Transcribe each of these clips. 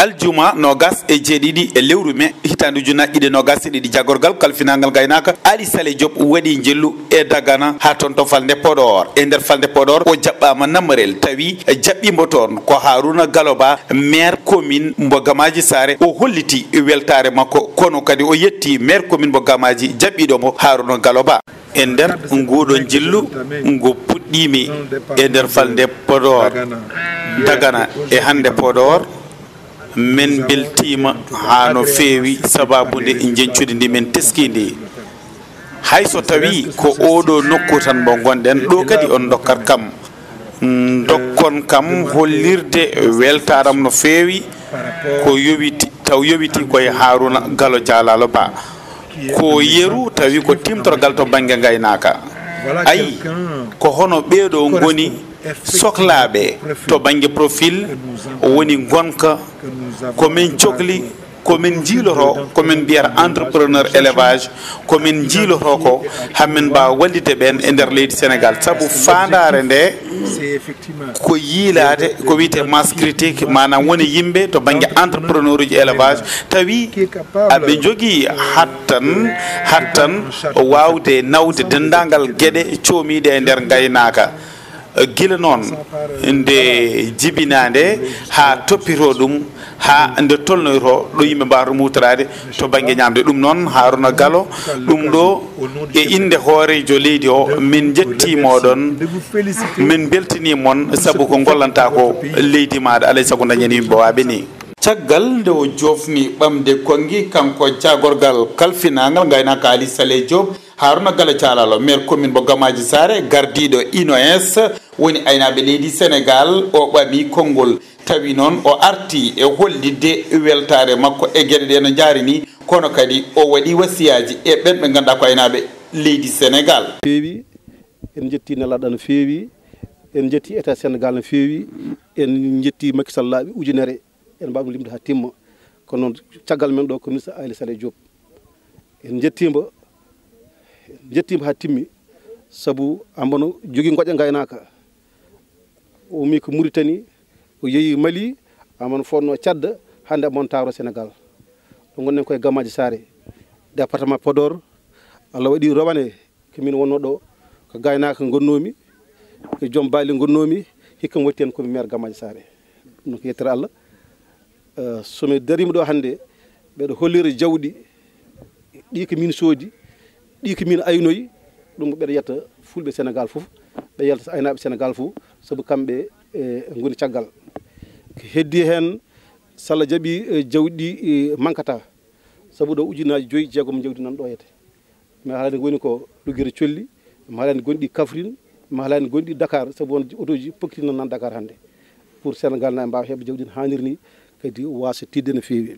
aljuma nogas e jeeɗiɗi e lewru me hitande ujunnaje nogas e ɗiɗi jagorgal kalfinangal gaynaka Ali Saleh Diop waɗi jellu e Dagana ha toon to falde Podor e nder falde Podor o jaɓɓama nammarel tawi jaɓɓimo toon ko Harouna Gallo Ba maire commune mbo Gamaji Sare o holliti weltare makko kono kadi o yetti maire commune mbo Gamaji jaɓɓiɗomo Harouna Gallo Ba e nder nguɗo jillu ngo puɗɗimi e nder falde Podor Dagana e hande Podor men beltima ha no feewi sababude jencude ndi men teskidi hayso tawi ko oɗo nokku tan mo gonɗen ɗo kadi on dokkat kam dokkon kam hollirde weltaram no feewi ko yowiti taw yowiti koye Harouna Gallo Dialalo Ba ko yeru tawi ko timtorgal to banggue gaynaka ayi ko hono ɓeeɗo goni sohlaɓe to banggue profil woni gonka komin cohli komin jiiloto komin mbiyata entrepreneur élevage komin jiiloto ko hammin mbawa wallide ɓen e nder leydi Sénégal saabu fandare nde ko yiilade ko wiyete masse critique manam woni yimɓe to banggue entrepreneur uji élevage tawi aɓe jogui hattan wawde nawde dendagal gueɗe comiɗe e nder gaynaka gila noon nde jibinande ha toppito ɗum ha nde tolnoyto ɗo yimɓe mbawata mutorade to banggue ñamde ɗum noon Harouna Gallo ɗum ɗo e inde hoorejo leydi o min jettimoɗon min beltinimon saabu ko gollanta ko leydi maɗa alay saago dañani yimɓe waɓe ni caggal nde o jofni ɓamde kongi kanko jagorgal kalfinagal gaynaka Ali Saleh Diop Harouna Gallo Dialalo maire commune mo Gamaji Sare gardiɗo INOS woni aynaɓe leydi Sénégal o ɓami konngol tawi noon o arti e hollidde weltare makko e gueɗe ɗe no jaari ni kono kadi o waɗi wasiyaji e ɓen ɓe ganduɗa ko aynaɓe leydi Sénégal feewi en jetti nelaɗo no feewi en jetti état Sénégal no feewi en jetti Macky Sall laaɓi ujunere en mbaɗum limde ha timma kono noon caggal men ɗo ko ministre Ali Saleh Diop en jettima ha timmi saabu ambono jogui goƴa gaynaka o mi ko Mauritanie o yeehi Mali amon fonno cadda hande mon tawro Sénégal ɗo gonnen koye Gamaji Sare département Podor Allah waɗi rowane komin wonno ɗo ko gaynaka gonnomi ko joom baali gonnomi hikka watti hen komi maire Gamaji Sare ɗum ko yettere Allah somi darima ɗo hande ɓeɗo hollira jawɗi ɗi ko min soodi ɗi ko min aynoyi ɗum ɓeɗo yetta fulɓe Sénégal foof ɓe yalta aynaɓe Sénégal foof saabu kamɓe goni caggal heddi hen salla jaaɓi jawɗi mankata saabu ɗo ujunaji 5 jeegom jawdi nan ɗo yete mi haalani woni ko Lugguere Colli mi haalani gonɗi Kaffrine mi haalani gonɗi Dakar saabu won auto ji pokkiti nan Dakar hande pour Sénégal na mbawa heɓe jawdi no hanniri ni kadi wasa tidde no feewi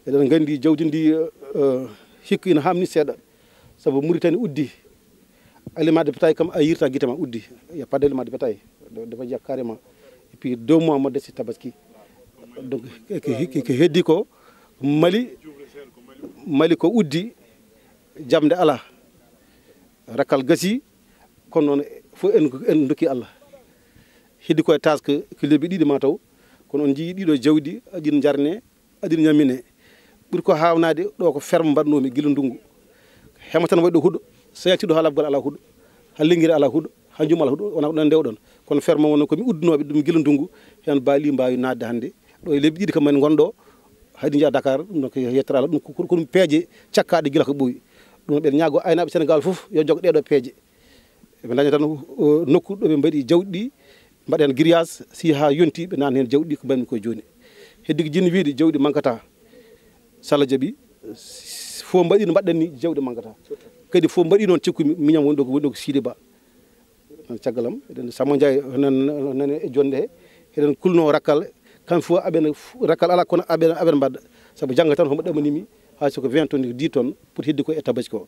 eɗen gandi jawdi ndi hikka ina hamni seeɗa saabu Mauritanie uddi aliment de bétail kam a yirta guite ma uddi y a pas d'aliment de bétail dafa jeeya carrément et puis 2 mois mo desi tabaski donc ko heddi ko Mali ko uddi jamde ala rakkal gasi kono noon fof en dokki Allah heddi koye taske ko lebbi ɗiɗi ma taw kono on jii ɗiɗo jawdi aɗin jarne aɗin ñamine ɓuuri ko hawnade ɗo ko ferme mbaɗnomi guila ndungu hema tan waɗi ɗo huuɗo so yaltiɗo ha labgal ala huuɗo ha lenguiri ala huuɗo ha jum ala huuɗo wona ɗon ndewɗon kono ferme wonno komi uddunoɓe ɗum guila ndungu hen baali mbawi nadde hande ɗo e lebbi ɗiɗi kam en gonɗo haydi jaa Dakar ɗum ɗon ko yettere Allah ɗum ko ɗum peeje cakkaɗe guila ko ɓooyi ɗum ɓen ñaago aynaɓe Sénégal foof yo jogo ɗeɗo peeje ɓe daña tan nokku ɗo ɓe mbaɗi jawɗi ɗi mbaɗen grillage si ha yonti ɓe nan hen jawɗi ko mbanmi koye joni heddi ko jinni wiide jawɗi mankata salla jaaɓi fof mbaɗi no mbaɗɗen ni jawɗi mankata kadi fof mbaɗi noon cikkumi miñam woni ɗo ko Sidy Ba caggalam eɗen Samba Ndiaye nane e jonde he eɗen kulno rakkal kamɓe fof aɓene rakkal ala kono aɓene mbadda saabu jangga tan homo ɗamanimi hay soko 20 tonnes 10 tonnes pour heddi ko e tabaski ko